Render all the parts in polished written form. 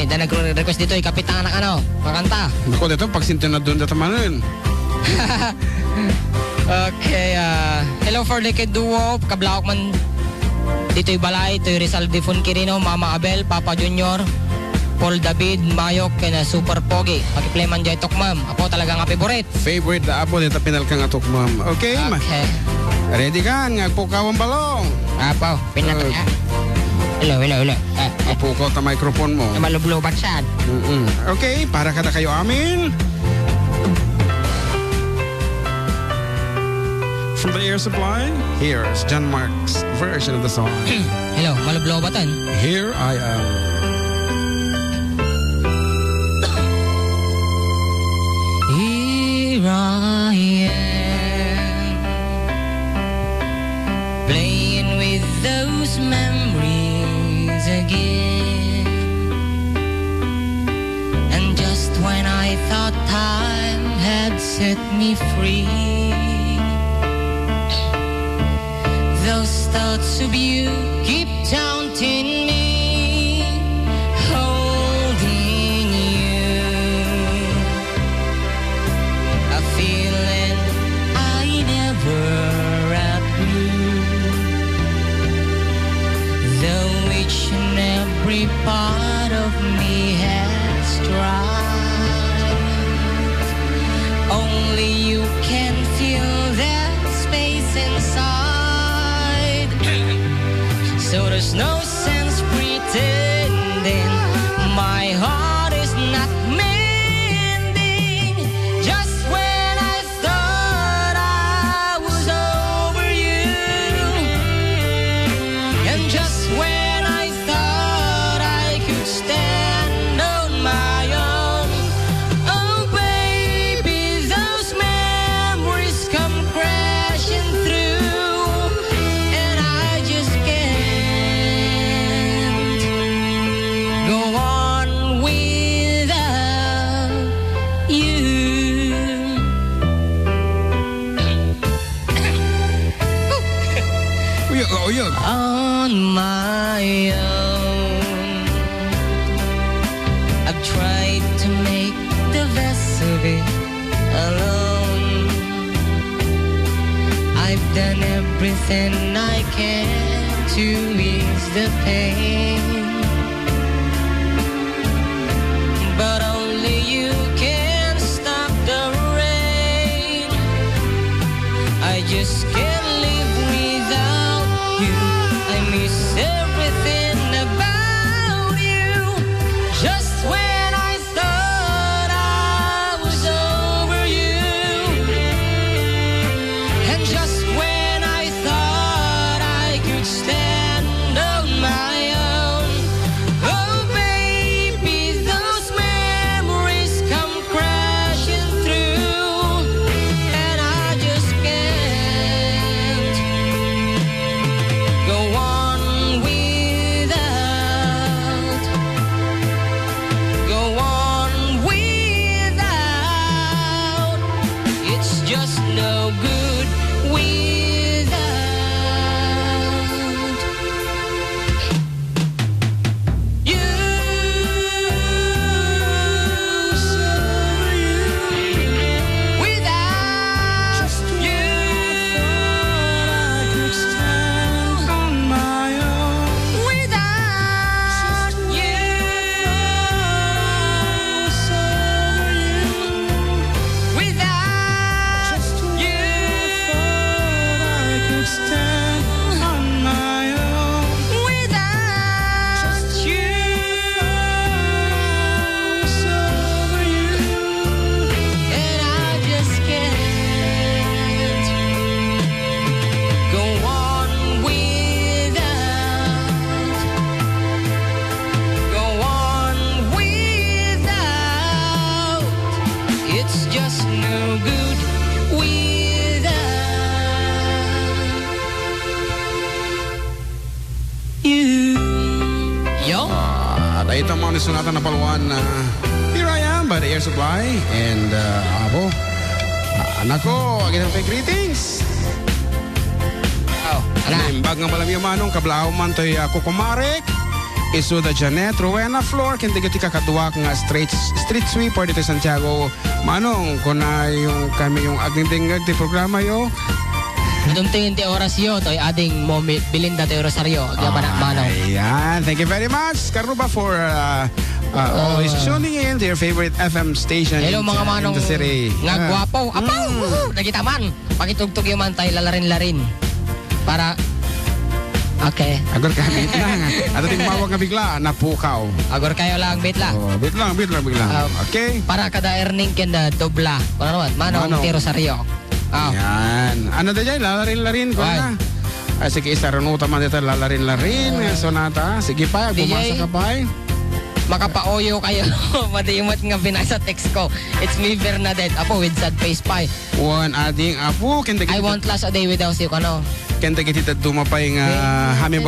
Okay, dan nag-request dito Kapitana ano, makanta. Ako dito, pag sintinad doon dito manin. Okay, hello for the kid duo, kablaok man dito'y balay, ito'y Rizal Difon Quirino, Mama Abel, Papa Junior, Paul David, Mayok, kaya Super Pogi. Pakiplay man dyan itok, ma'am. Apo talaga nga favorite. Favorite na apo, dito pinal ka nga tok, ma'am. Okay, Okay. Ready ka, ngagpukaw ang balong. Apo, pinatay. Hello. Apukaw ta microphone mo. Malublubat sad. Okay, para kada kayo amin. From the Air Supply, here's John Mark's version of the song. Hello, malublobatan. Here I am. Here I am, playing with those memories again. And just when I thought time had set me free, those thoughts of you keep taunting me, holding you, a feeling I never outgrew. Though each and every part of me has tried, only you can feel that space inside. So there's no sense pretending my heart is not mending. Just when I thought I was over you, and just when I thought I could stand on my own, oh baby, those memories come crashing through, and I just can't go on without you. Uyog. On my own, I've tried to make the best of it alone. I've done everything I can to ease the pain, but only you can stop the rain. I just can't live without you. I miss everything about you. Just when I thought I was over you, and just when I thought I could stand on my own, oh baby, those memories come crashing through, and I just can't go on without, go on without. It's just no good without you. Without you, without you, without Ito mo ni Sunatan na Paluan na Here I Am by the Air Supply. And ako, anak ko, aginang pay greetings. Oh, ala. Imbag nga malam yung manong, kablao man to'y ako kumarek. Isuda Janet, Rowena Flor, kintigiti kakadwa nga street sweeper dito sa Santiago. Manong, kung na yung kami yung agning-dingag di programa yo. Itong tingin ti oras yo, to'y ading mo Belinda ti Rosario. Agyaman na manong. Ayan, thank you very much, Karuba, for always tuning in to your favorite FM station Hello in, mga in manong the city. nga gwapo. Apaw! Nakita man. Pakitugtog yung man tayo lalarin-larin. Para okay. Agor kami lang. Ato ting mawag nga bigla, napukaw. Agor kayo lang, bit lang. Oh, bit lang. Okay? Para kada earning kenda dobla. Kung ano man, manong ti Rosario. Yan. Ano na dyan? Lalarin-larin ko na. Sige, isa runuta man dito, lalarin-larin. Sonata. Sige pa, bumasa ka pa. Makapaoyo kayo. Madimot nga binasa text ko. It's me, Bernadette. Apo, with sad face pa. One ading apo. I won't last a day without you. Ano? Kenta kita tumapay nga hami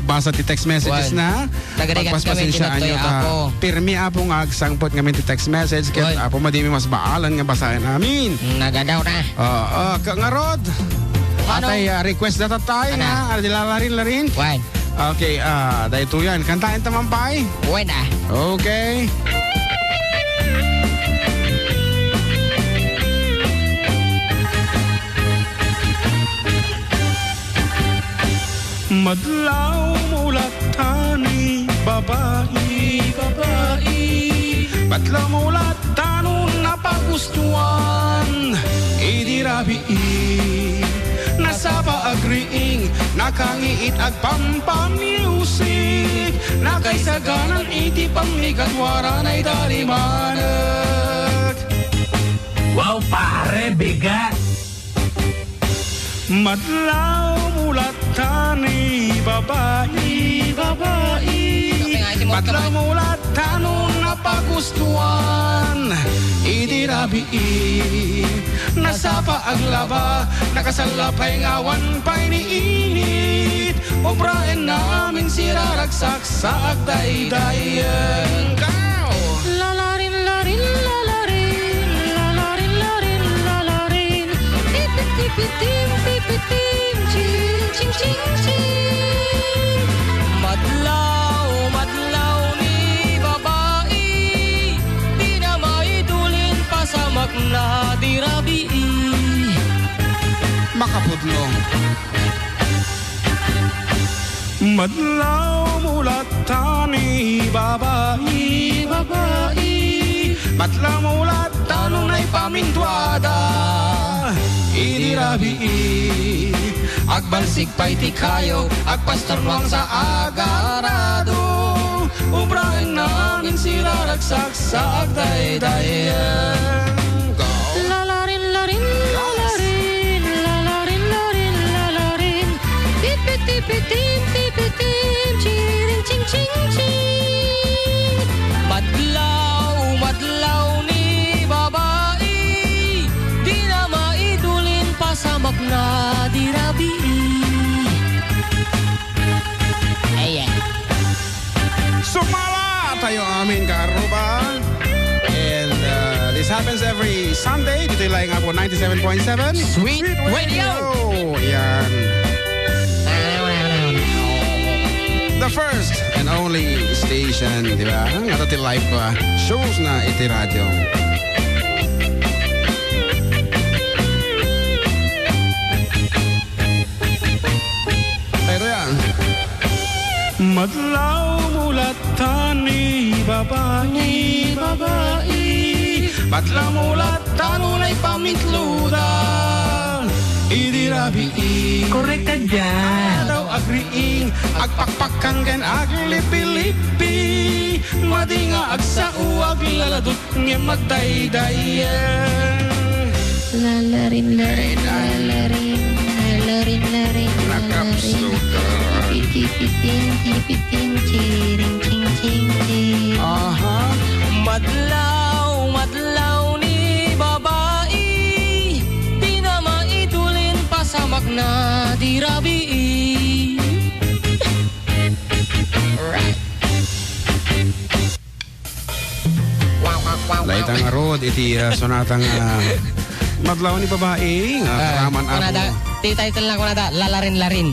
basa ti text messages na. Pagpaspasin siya anyo ta. Pirmi apo nga agsangpot nga ti text message. Kaya apo madimi mas baalan nga basahin namin. Nagadaw na. Nga Rod. Atay request na tatay nga. Dilalarin-larin. Why? Okay, dahil ito yan. Kantain taman pa eh. Why na? Okay. Madlaw mulat tani, babae. Madlaw mulat tanong napagustuhan, idirabi. Nasaba agriing, nakangiit ag pampamiusik, nakaisaganan iti pamigatwaran ay dalimanag. Wow, pare, bigat! Madlaw mulat tani, babae. Madlaw mulat tanong napagustuhan, idirabi. Nasapa aglaba, nakasalapay ngawan pa'y niinit. Obrain namin siraragsak sa agday-dayan. Lalarin-larin, lalarin, lalarin-larin, lalarin. Pipitim, pipitim, ching-ching-ching. Madlaw ni babae, di na maidulin pasamak na dirabi. Makapudlong. Madlaw mulat tani, babae. Madlaw mulat tanong na'y pamintwada, idirabi. Agbalsig pa'y ti kayo, agpastorwang sa agarado. Ubrahin namin siraragsak sa agday-dayan. Lalarin-larin, lalarin, lalarin-larin, lalarin. Pipitim, pipitim, chiring-ching-ching-ching. Madlaw ni babae, di na maidulin pasamak na dirabi. Ayan. Sumala tayo amin Karuba. And this happens every Sunday. Dito yung laing ako 97.7 Sweet Radio. Yan. The first and only station, di ba? Nga ito live shows na iti radyo. Pero yan. Madlaw mulat tani, babae. Madlaw mulat tanunay pamintluda, idirabi. Correct ka dyan. Daw agriing, agpakpakang gan aglipilipi, madinga agsauag laladot nga magdaydayan. Lalarin-larin, lalarin, lalarin-larin, Nakapsuga. Pipitim, chiring-ching-ching-ching. Aha. Madlaw ni babae, di na maidulin pasamak na dirabi. Right. Laitang road iti sonatang madlaw ni babae nga karaman ako. Ti title lang ko na da, lalarin-larin.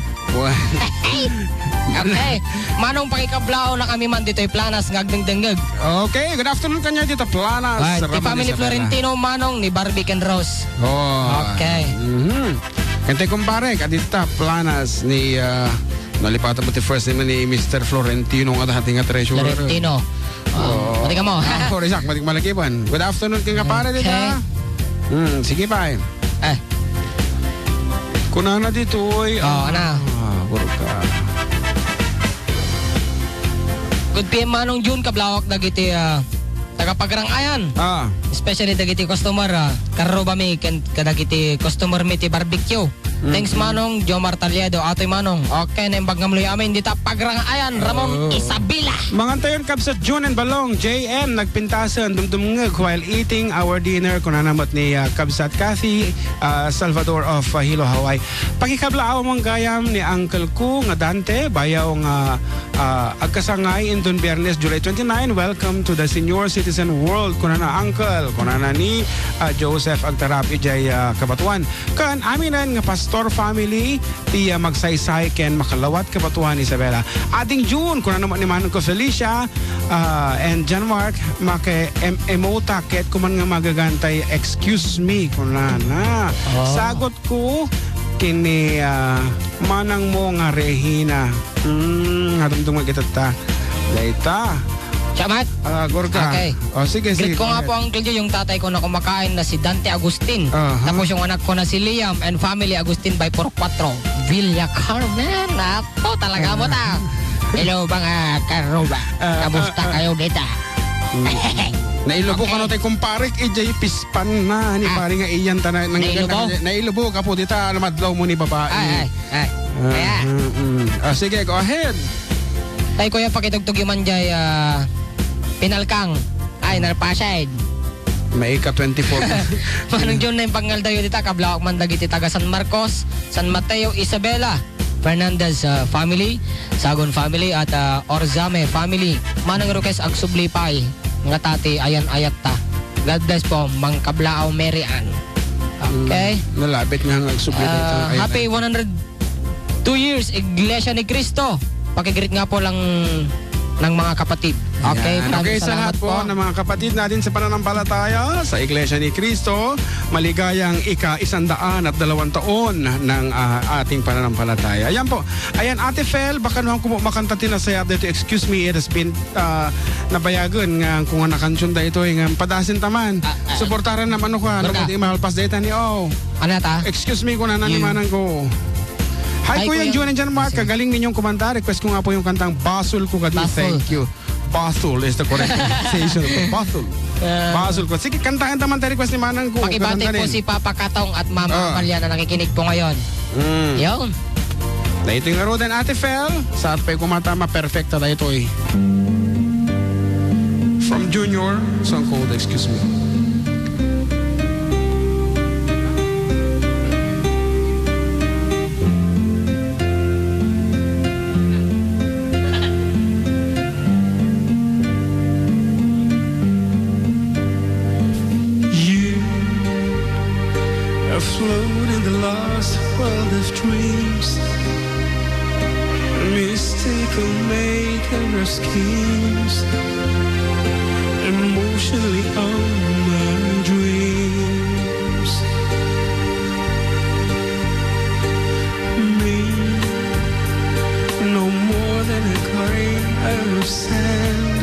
Okay. Manong pakikablao na kami man dito'y Planas ngagdengdengeg. Okay, good afternoon kanya dito Planas. Right. Ti Ramon family Isabela. Florentino manong ni Barbie and Rose. Oh. Okay. Kante kumpare, kadita Planas ni nalipatan mo ti first name ni Mr. Florentino nga dating nga treasurer. Florentino. Mati ka mo. For Isaac, matik malakipan. Good afternoon kang kapare dito. Sige pa eh. Kunana dito oy. Ana. Burka. Good PM manong June kablawak dagiti tagapagrangayan. Especially dagiti customer karro ba mi kadagiti customer mi ti barbecue. Thanks manong Jomar Talyado atoy manong. Okay na imbag ngamloy amin dita pagrangayan Ramon Isabela. Mangantayon kab sa June and Balong JM nagpintasan dumdumngeg while eating our dinner kunanamot ni Kabsat Kathy Salvador of Hilo, Hawaii. Pakikablaaw mong gayam ni Uncle ko nga Dante bayaw nga agkasangay in Don Biyernes July 29. Welcome to the senior citizen world kunana Uncle kunana ni Joseph Agtarap ijay Kabatuan. Kan aminan nga pastor family ti magsaysay ken makalawat Kabatuan Isabela. Ading June kunana naman ni Manong ko Felicia and John Mark make emota ket kuman nga magagantay excuse me kunana. Sagot ko kini manang mo nga Regina. Hadumdum kita ta. Laita. Chamat. Gorka. Okay. Sige. Greet ko nga po Uncle Joe yung tatay ko na kumakain na si Dante Agustin. Tapos yung anak ko na si Liam and family Agustin by 44 Villa Carmen. Ako talaga mo ta. Hello mga karoba. Kamusta kayo dito? Nailubo ka no tayo kumpare ijay pispan na ni pare nga iyan ta na nailubo ka po dita alamadlaw mo ni babae. Sige, go ahead. Tay kuya pakitugtog yung manjay pinalkang ay narpasaid. May ka 24. Manong John na yung pangaldayo dita kablawak man dagiti taga San Marcos, San Mateo, Isabela, Fernandez family, Sagon family at Orzame family. Manang request ag sublipay nga tati ayan ayat ta. God bless po Mang Kablao Mary Ann. Okay? Nalabit nga ag sublipay. Happy 102 years Iglesia ni Cristo. Pakigreet nga po lang ng mga kapatid. Okay, okay sa lahat po ng mga kapatid natin sa pananampalataya sa Iglesia ni Cristo, maligayang ika-102 ng ating pananampalataya. Ayan po. Ayan, Ate Fel, baka naman kung makanta tinasayat dito, excuse me, it has been nabayagan nga kung nakansyon da ito, nga padasin taman. Suportaran naman ako, di mahalpas data ni Ano ta? Excuse me kung nananimanan ko. Hi Kuya June and John Mark, kagaling ninyong kumanta. Request ko nga po yung kantang Basul ko gadi. Thank you. Basul is the correct pronunciation. Basul. Basul ko. Sige, kantahan naman tayo request ni Manang ko. Pakibati po si Papa Katong at Mama Amalia na nakikinig po ngayon. Yun. Na ito yung Roden Ate Fel. Sa at pa'y kumatama, perfecta na ito eh. From Junior, song called Excuse Me. Afloat in the lost world of dreams, mistaken maker of schemes, emotionally on my dreams. Me, no more than a grain of sand,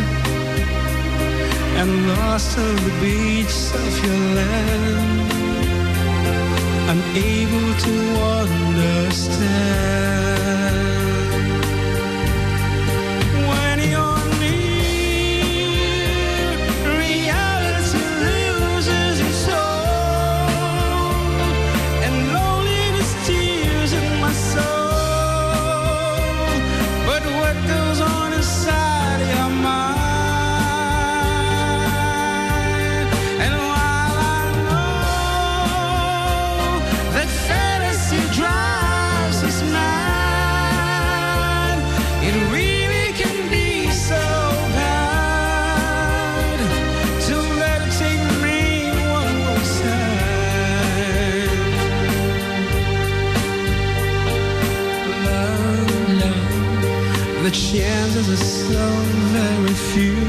and lost on the beach of your land, unable to understand. When you're near, reality loses its soul, and loneliness tears in my soul. But what goes on inside your mind? And while I know that fantasy drives us mad, is so very few.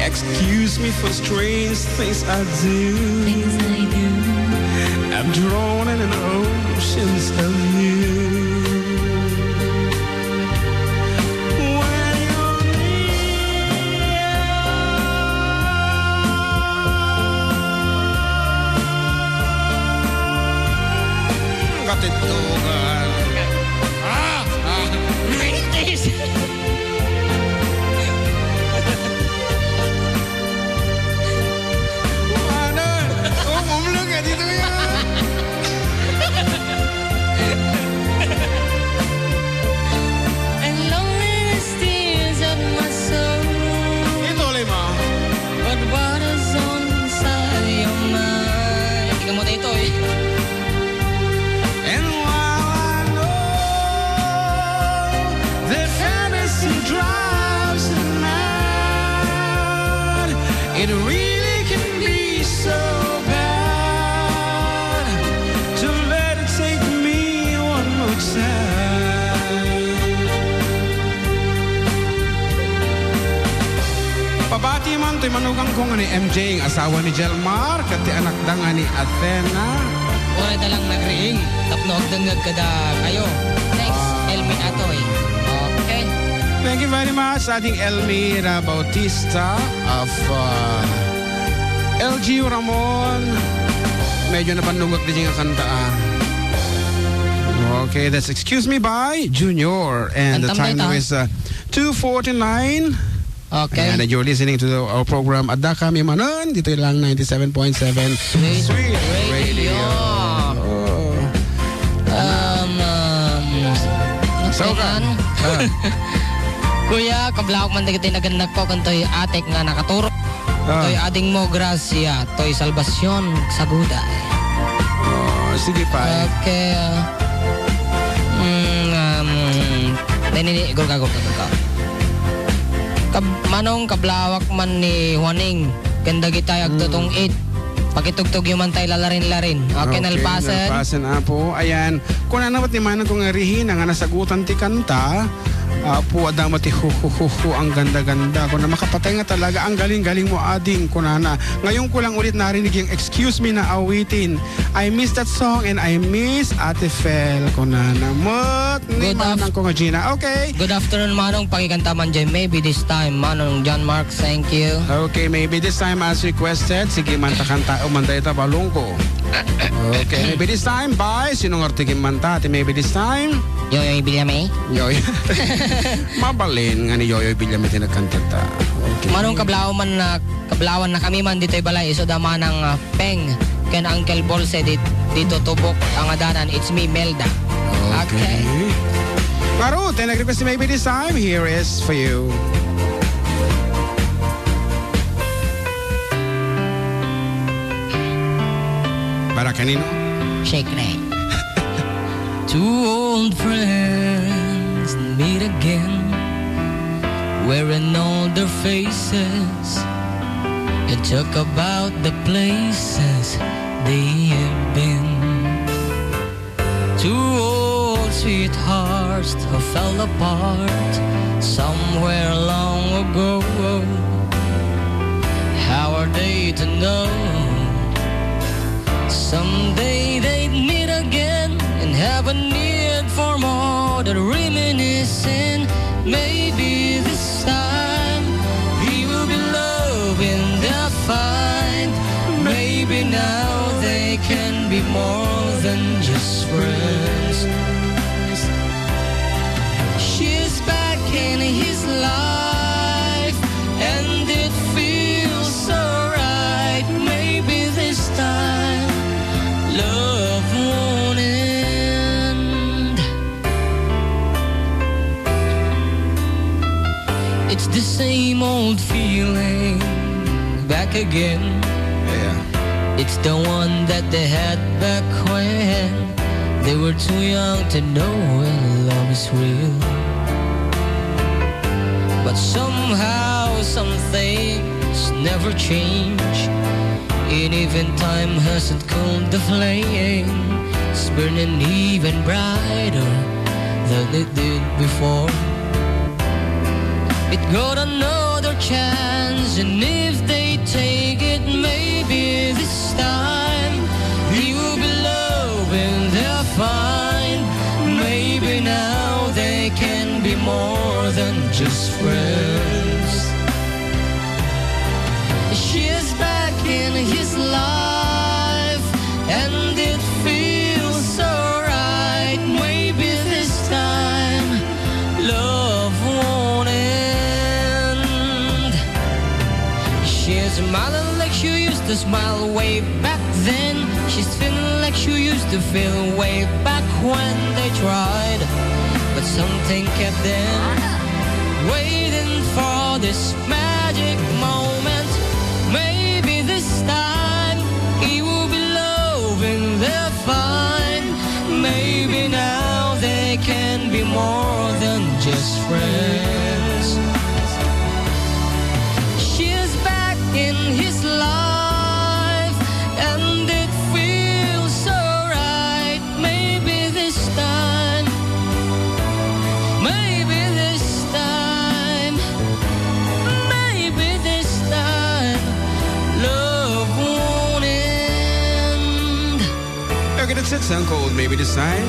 Excuse me for strange things I do. I'm drawn in an oceans of you. When you're near, Katitugan. Dito yan. And loneliness tears up my soul. Ito, Lima. But what is on inside your mind? Tingnan mo na ito eh. and while I know that fantasy drives me mad, it really can be so bad to let it take me one more time. Pabati man to'y manugang ko nga ni MJ, ang asawa ni Jelmar, kati anak da nga ni Athena. Wala na lang nagriing. Tapnoog dangag kada kayo. Thanks, Elmi Atoy. Okay. Thank you very much sa ating Elmira Bautista of LG Ramon. Medyo napanungot din yung kantaan. Okay, that's Excuse Me by Junior. And the time now is 2:49. Okay. And you're listening to our program Adda Kami Manon. Dito lang 97.7 Sweet Radio. Oh. So ka? Kuya, kablaok man dagiti naganag ko kantoy atek nga nakaturo. Toy ading mo grasya, toy salvasyon sa guda. Oh, sige pa. Okay. Nini gol ka. Manong kablawak man ni Juaning ganda gitay agtutong 8 pakitugtog yung man tayo lalarin-larin. Okay, nalpasan. Nalpasan po. Ayan. Kung nanawat ni Manang kong arihin nga nasagutan ti kanta, po adama ti hu ang ganda-ganda. Kung na makapatay nga talaga, ang galing-galing mo ading kunana. Ngayon ko lang ulit narinig yung Excuse Me na awitin. I miss that song and I miss Ate Fel kunana. Mot ni Manang ko nga Gina. Okay. Good afternoon Manong, pakikanta man dyan. Maybe this time Manong John Mark, thank you. Okay, maybe this time as requested. Sige, mantakanta o mantay ta balong ko. Okay, maybe this time by sinong artigin manta. Maybe this time Yoyoy Bilyame. Yoy. Mabalin nga ni Yoyoy Bilyame tinagkantata. Okay. Manong kablawan na kami man dito'y balay. So dama ng Peng ken Uncle Bolse dito tubok ang adanan. It's me, Melda. Okay. Klaro, nag-request maybe this time. Here is for you. Para kanino? Shake Ray. Two old friends meet again, wearing older faces, and talk about the places they have been. Two old sweethearts who fell apart somewhere long ago. How are they to know? Someday they'd meet again and have a need for more than reminiscing. Maybe this time he will be loving they'll find. Maybe now they can be more than just friends. She's back in his life and it feels so right. Maybe this time love won't end. It's the same old feeling back again. Yeah. It's the one that they had back when they were too young to know when love is real. But somehow some things never change. And even time hasn't cooled the flame. It's burning even brighter than it did before. it got another chance, and if they take it, maybe this time he will be loving their fine. Maybe now they can be more than just friends. She is back in his life, and it feels so right. Maybe this time love won't end. She's smiling like she used to smile way back then. She's feeling like she used to feel way back when they tried, but something kept them waiting for this magic moment. Maybe this time he will be loving their fine. Maybe now they can be more than just friends. She is back in his life, and it feels so right. Maybe this time, maybe this time, maybe this time, love won't end. Okay, that's it. Song called Maybe This Time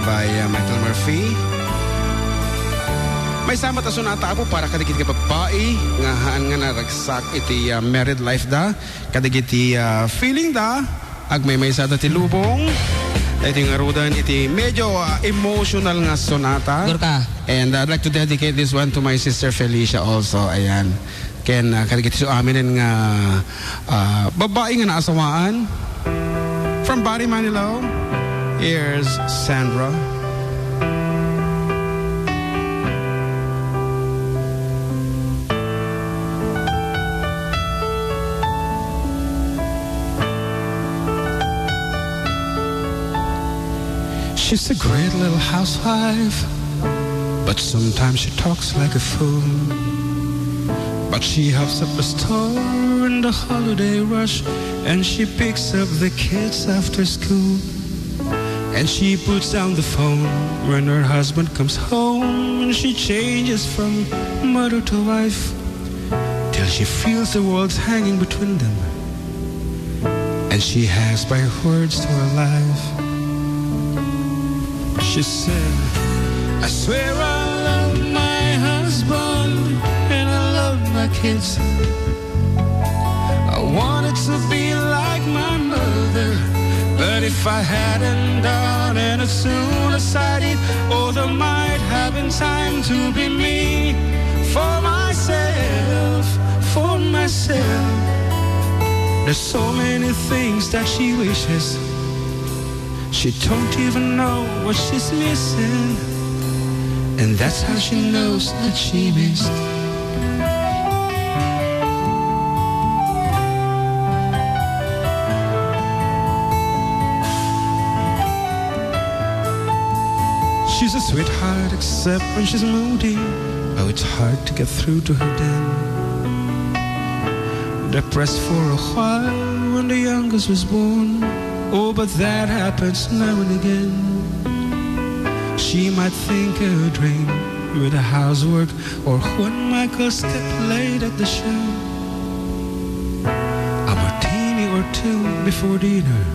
by Michael Murphy. May sama ta sonata po para kadagit ka babae nga haan nga naragsak iti married life da, kadagit iti feeling da, ag may sa ti lubong. Iti nga rudan iti medyo emotional nga sonata. Gurka. And I'd like to dedicate this one to my sister Felicia also. Ayan. Ken kadagit so amin nga babae nga naasawaan. From Bari, Manila, here's Sandra. She's a great little housewife, but sometimes she talks like a fool. But she helps up the store in the holiday rush, and she picks up the kids after school. And she puts down the phone when her husband comes home, and she changes from mother to wife till she feels the world's hanging between them, and she has by her words to her life. She said, I swear I love my husband and I love my kids. I wanted to be like my mother, but if I hadn't done it as soon as I did, oh, there might have been time to be me. For myself, for myself. There's so many things that she wishes. She don't even know what she's missing, and that's how she knows that she missed. She's a sweetheart except when she's moody. Oh, it's hard to get through to her then. Depressed for a while when the youngest was born. Oh, but that happens now and again. She might think a dream with the housework, or when Michael stepped late at the show. A martini or two before dinner,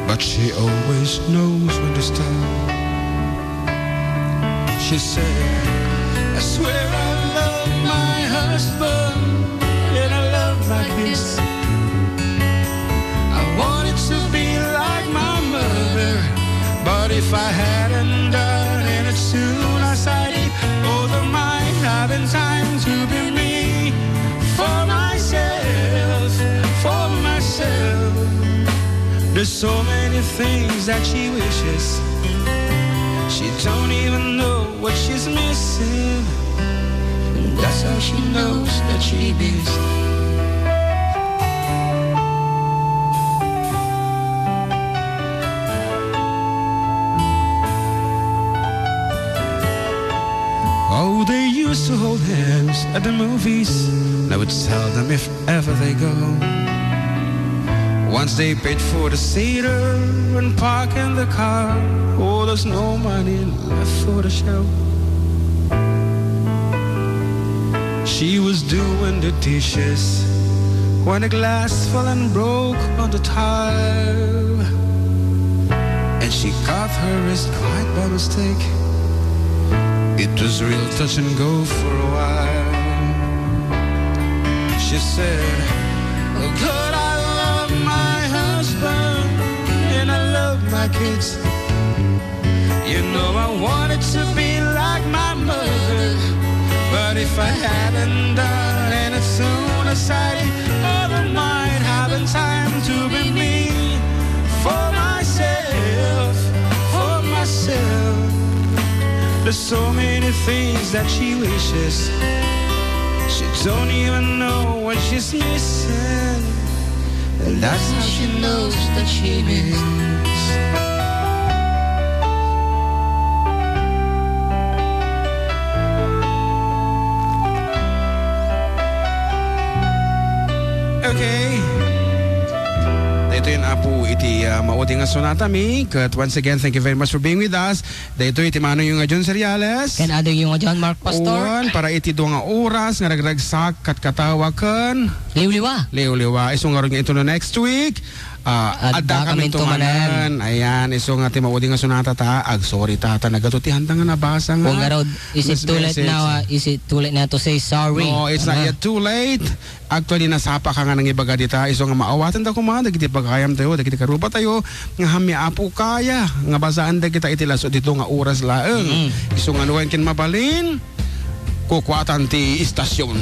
but she always knows when to stop. She said, I swear I love my husband and I love my kids. I wanted to be like my mother, but if I hadn't done it as soon as I did, oh, there might have been time to be me. For myself, for myself. There's so many things that she wishes. She don't even know what she's missing, and that's how she knows that she missed. Oh, they used to hold hands at the movies. Now it's seldom if ever they go. Once they paid for the theater and park in the car. Oh, there's no money left for the show. She was doing the dishes when a glass fell and broke on the tile, and she cut her wrist quite by mistake. It was real touch and go for a while. She said, oh God, I love my husband and I love my kids. You know I wanted to be like my mother, but if I hadn't done it as soon as I ever might have time to be me, for myself, for myself. There's so many things that she wishes. She don't even know what she's missing, and that's how she knows that she misses. Okay. Ito yun apo iti maudi nga sonata mi. Kat once again, thank you very much for being with us. Dito iti mano yung John Cereales. Ken ado yung John Mark Pastor. Uwan, para iti doon nga oras nga ragragsak kat katawakan. Liw-liwa. Liw-liwa. Iso nga rin ito no next week. Adda kami tumanan. Ayan, iso nga ti maudi nga sonata ta. Sorry tata, nagatutihan ta nga nabasa nga. Kung nga raw, is it too late now to say sorry? No, it's not yet too late. Actually, nasapa ka nga ng ibaga dita. Iso nga maawatan da kuma, dagiti pagkayam tayo, dagiti karupa tayo, nga hami apo kaya, nga basaan da kita itilaso dito nga oras laeng. Iso nga nuwan kin mabalin, kukwatan ti istasyon.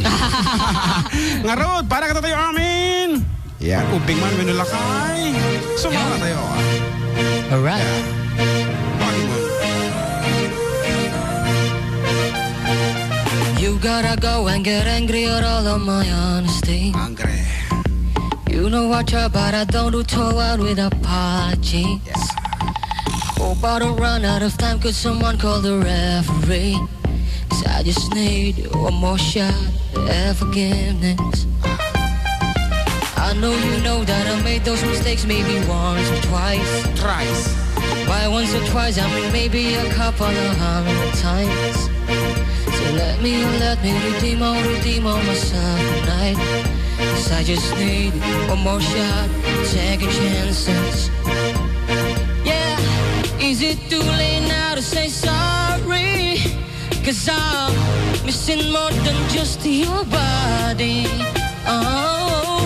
Nga rod, para ka tayo amin! Yan, uping man minulakay. Sumama tayo. Alright. You gotta go and get angry at all of my honesty. Angry. You know I try, but I don't do too well with apologies. Yes. Hope I don't run out of time, could someone call the referee? 'Cause I just need one more shot at forgiveness. I know you know that I made those mistakes maybe once or twice. By once or twice, I mean maybe a couple of hundred times. So let me redeem all myself tonight. 'Cause I just need one more shot, second chances. Yeah, is it too late now to say sorry? 'Cause I'm missing more than just your body. Oh,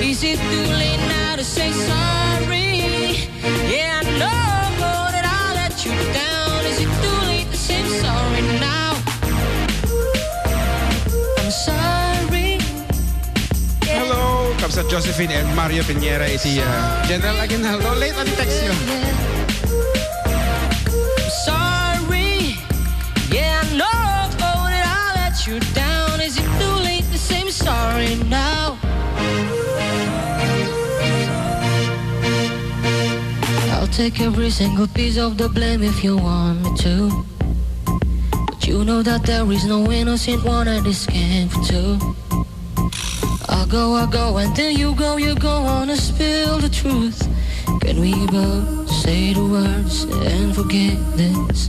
is it too late now to say sorry? Yeah, I know that I let you down. Is it too late to say sorry now? I'm sorry. Yeah. Hello, Kapsat Josephine and Mario Piñera. Iti General Aguinaldo. Late na text yun. I'm sorry. Yeah, I know that I let you down. Is it too late to say I'm sorry now? I'll take every single piece of the blame if you want me to. But you know that there is no innocent one at this game for two. I go, and then you go on to spill the truth. Can we both say the words and forget this?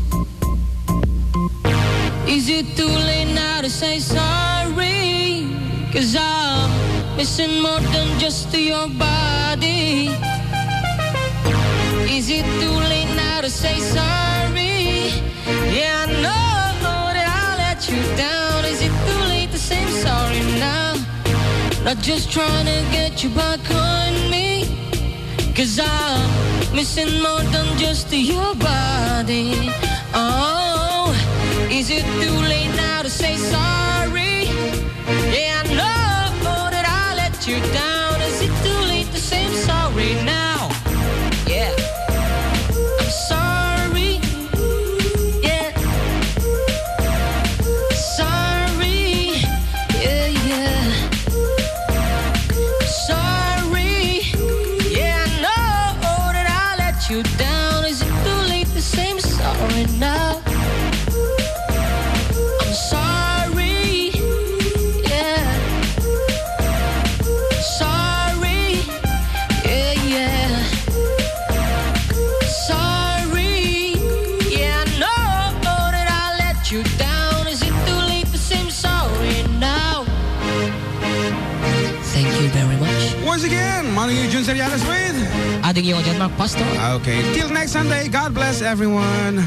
Is it too late now to say sorry? 'Cause I'm missing more than just your body. Is it too late now to say sorry? Yeah, I know that I let you down. Is it too late to say I'm sorry now? Not just trying to get you back on me, 'cause I'm missing more than just your body. Oh, is it too late now to say sorry? Yeah, I know that I let you down. Is it too late to say I'm sorry now? Yeah. Sorry, yeah. Sorry, yeah, yeah. Sorry, yeah. I know that I let you down. Is it too late to say I'm sorry now? Once again, Manong Jun Serianes with Ating yung dyan, Mark Pastor. Okay, till next Sunday, God bless everyone.